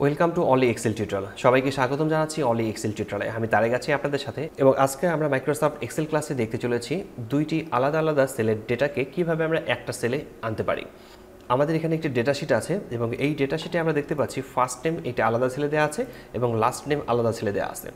Welcome to only Excel tutorial. সবাইকে স্বাগতম জানাচ্ছি অনলি এক্সেল টিউটোরিয়ালে। আমি তারেক আছি আপনাদের সাথে এবং আজকে আমরা মাইক্রোসফট এক্সেল ক্লাসে দেখতে চলেছি দুইটি আলাদা আলাদা সেলের ডেটাকে কিভাবে আমরা একটা সেলে আনতে পারি। আমাদের এখানে একটি ডেটা শিট আছে এবং এই ডেটা শিটে আমরা দেখতে পাচ্ছি ফার্স্ট নেম এটা আলাদা সেলে দেওয়া আছে এবং লাস্ট নেম আলাদা সেলে দেওয়া আছে।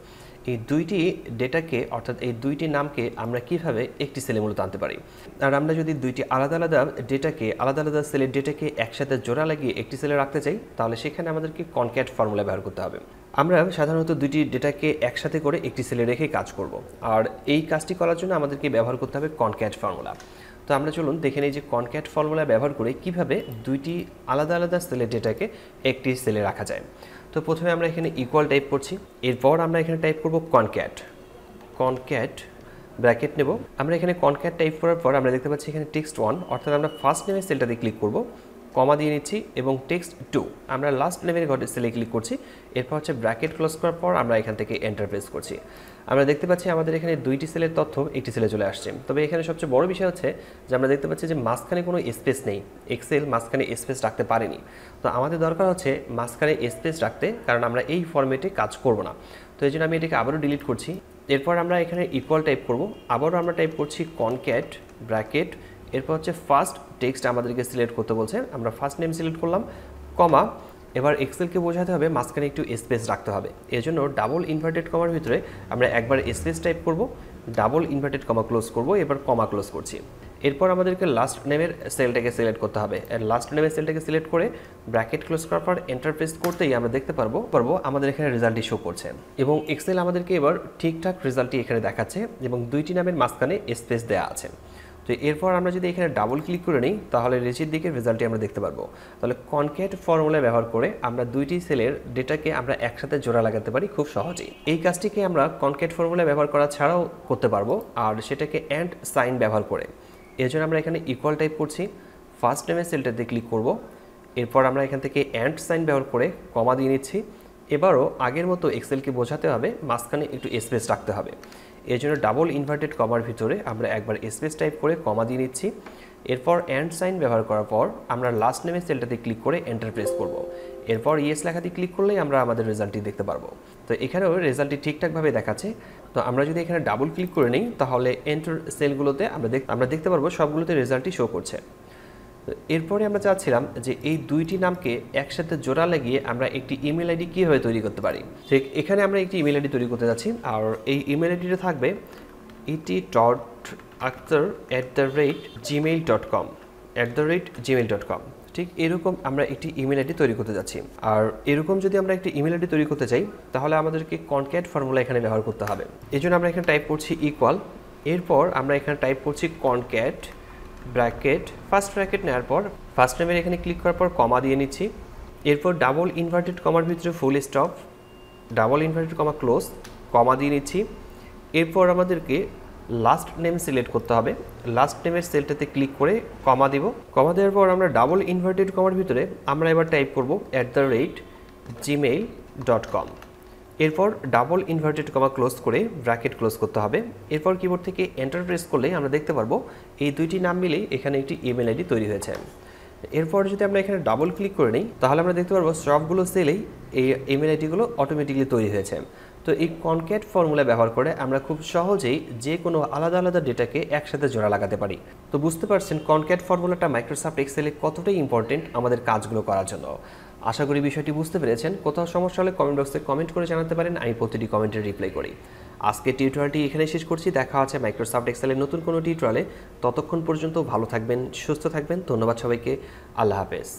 এই দুইটি ডেটাকে অর্থাৎ এই দুইটি নামকে আমরা কিভাবে একটি সেলে মূলত আনতে পারি। আর আমরা যদি দুইটি আলাদা আলাদা ডেটাকে আলাদা আলাদা সেলের ডেটাকে একসাথে জোড়া লাগিয়ে একটি সেলে রাখতে চাই, তাহলে সেখানে আমাদেরকে কনক্যাট ফর্মুলা ব্যবহার করতে হবে। আমরা সাধারণত দুইটি ডেটাকে একসাথে করে একটি সেলে রেখে কাজ করব, আর এই কাজটি করার জন্য আমাদেরকে ব্যবহার করতে হবে কনক্যাট ফর্মুলা। তো আমরা চলুন দেখে নিই যে কনক্যাট ফর্মুলা ব্যবহার করে কিভাবে দুইটি আলাদা আলাদা সেলের ডেটাকে একটি সেলে রাখা যায়। তো প্রথমে আমরা এখানে ইকুয়াল টাইপ করছি, এরপর আমরা এখানে টাইপ করব কনক্যাট ব্র্যাকেট নেব। আমরা এখানে কনক্যাট টাইপ করার পর আমরা দেখতে পাচ্ছি এখানে টেক্সট 1 অর্থাৎ আমরা ফার্স্ট নেমের সেলটাতে ক্লিক করব, কমা দিয়ে নিচ্ছি এবং টেক্সট 2 আমরা লাস্ট নেমের সেলে ক্লিক করছি। এরপর হচ্ছে ব্র্যাকেট ক্লোজ করার পর আমরা এখান থেকে এন্টার প্রেস করছি। আমরা দেখতে পাচ্ছি আমাদের এখানে দুইটি সেলের তথ্য একটি সেলে চলে আসছে। তবে এখানে সবচেয়ে বড় বিষয় হচ্ছে যে আমরা দেখতে পাচ্ছি যে মাঝখানে কোনো স্পেস নেই, এক্সেল মাঝখানে স্পেস রাখতে পারেনি। তো আমাদের দরকার হচ্ছে মাঝখানে স্পেস রাখতে, কারণ আমরা এই ফরম্যাটে কাজ করব না। তো এই জন্য আমি এটাকে আবারও ডিলিট করছি। এরপর আমরা এখানে ইকুয়াল টাইপ করব, আবারও আমরা টাইপ করছি কনক্যাট ব্র্যাকেট, এরপর হচ্ছে ফার্স্ট টেক্সট আমাদেরকে সিলেক্ট করতে বলছে, আমরা ফার্স্ট নেম সিলেক্ট করলাম, কমা। এবার এক্সেলকে বোঝাতে হবে মাঝখানে একটু স্পেস রাখতে হবে, এই জন্য ডাবল ইনভার্টেড কমার ভিতরে আমরা একবার স্পেস টাইপ করব, ডাবল ইনভার্টেড কমা ক্লোজ করব, এবার কমা ক্লোজ করছি। এরপর আমাদেরকে লাস্ট নেমের সেলটাকে সিলেক্ট করতে হবে, আর লাস্ট নেমের সেলটাকে সিলেক্ট করে ব্র্যাকেট ক্লোজ করার পর এন্টার প্রেস করতেই আমরা দেখতে পারবো আমাদের এখানে রেজাল্টটি শো করছে এবং এক্সেল আমাদেরকে এবার ঠিকঠাক রেজাল্টটি এখানে দেখাচ্ছে এবং দুইটি নামের মাঝখানে স্পেস দেওয়া আছে। তো এরপর আমরা যদি এখানে ডাবল ক্লিক করে নিই তাহলে নিচের দিকে রেজাল্টটি আমরা দেখতে পারবো। তাহলে কনক্যাট ফর্মুলা ব্যবহার করে আমরা দুইটি সেলের ডেটাকে আমরা একসাথে জোড়া লাগাতে পারি খুব সহজেই। এই কাজটিকে আমরা কনক্যাট ফর্মুলা ব্যবহার করা ছাড়াও করতে পারবো, আর সেটাকে অ্যান্ড সাইন ব্যবহার করে। এর জন্য আমরা এখানে ইকুয়াল টাইপ করছি, ফার্স্ট নেমের সেলটাতে ক্লিক করব, এরপর আমরা এখান থেকে অ্যান্ড সাইন ব্যবহার করে কমা দিয়ে নিচ্ছি। এবারও আগের মতো এক্সেলকে বোঝাতে হবে মাঝখানে একটু স্পেস রাখতে হবে, এর জন্য ডাবল ইনভার্টেড কমার ভিতরে আমরা একবার স্পেস টাইপ করে কমা দিয়ে নিচ্ছি। এরপর অ্যান্ড সাইন ব্যবহার করার পর আমরা লাস্ট নেমের সেলটাতে ক্লিক করে এন্টার প্রেস করব। এরপর ইয়েস লেখাতে ক্লিক করলেই আমরা আমাদের রেজাল্টটি দেখতে পারবো। তো এখানেও রেজাল্টটি ঠিকঠাকভাবে দেখাচ্ছে। তো আমরা যদি এখানে ডাবল ক্লিক করে নিই তাহলে এন্টার সেলগুলোতে আমরা দেখতে পারবো সবগুলোতে রেজাল্টটি শো করছে। এরপরে আমরা চাচ্ছিলাম যে এই দুইটি নামকে একসাথে জোড়া লাগিয়ে আমরা একটি ইমেল আইডি কীভাবে তৈরি করতে পারি। ঠিক এখানে আমরা একটি ইমেল আইডি তৈরি করতে যাচ্ছি, আর এই ইমেল আইডিটা থাকবে eti.akhtar@gmail.com ঠিক এরকম আমরা একটি ইমেল আইডি তৈরি করতে যাচ্ছি। আর এরকম যদি আমরা একটি ইমেল আইডি তৈরি করতে চাই তাহলে আমাদেরকে কনক্যাট ফর্মুলা এখানে ব্যবহার করতে হবে। এই জন্য আমরা এখানে টাইপ করছি ইকুয়াল, এরপর আমরা এখানে টাইপ করছি কনক্যাট ব্র্যাকেট, ফার্স্ট ব্র্যাকেট নেওয়ার পর ফার্স্ট নেমের এখানে ক্লিক করার পর কমা দিয়ে নিচ্ছি। এরপর ডাবল ইনভার্টেড কমার ভিতরে full stop, double inverted comma close, comma দিয়ে নিচ্ছি। এরপর আমাদেরকে লাস্ট নেম সিলেক্ট করতে হবে, লাস্ট নেমের সেলটাতে ক্লিক করে কমা দিব। কমা দেওয়ার পর আমরা ডাবল ইনভার্টেড কমার ভিতরে আমরা এবার টাইপ করব @gmail.com। এরপর ডাবল ইনভার্টেড কমা ক্লোজ করে ব্র্যাকেট ক্লোজ করতে হবে। এরপর কিবোর্ড থেকে এন্টার প্রেস করলে আমরা দেখতে পারবো এই দুইটি নাম মিলেই এখানে একটি ইমেল আইডি তৈরি হয়েছে। এরপর যদি আমরা এখানে ডাবল ক্লিক করে নিই তাহলে আমরা দেখতে পারবো সবগুলো সেলেই এই ইমেল আইডিগুলো অটোমেটিকলি তৈরি হয়েছে। তো এই কনক্যাট ফর্মুলা ব্যবহার করে আমরা খুব সহজেই যে কোনো আলাদা আলাদা ডেটাকে একসাথে জোড়া লাগাতে পারি। তো বুঝতে পারছেন কনক্যাট ফর্মুলাটা মাইক্রোসফট এক্সেলে কতটাই ইম্পর্টেন্ট আমাদের কাজগুলো করার জন্য। আশা করি বিষয়টি বুঝতে পেরেছেন। কোথাও সমস্যা হলে কমেন্ট বক্সে কমেন্ট করে জানাতে পারেন, আমি প্রতিটি কমেন্টের রিপ্লাই করি। আজকে টিউটোরিয়ালটি এখানে শেষ করছি, দেখা হচ্ছে মাইক্রোসফট এক্সেলের নতুন কোনো টিউটোরিয়ালে। ততক্ষণ পর্যন্ত ভালো থাকবেন, সুস্থ থাকবেন। ধন্যবাদ সবাইকে, আল্লাহ হাফেজ।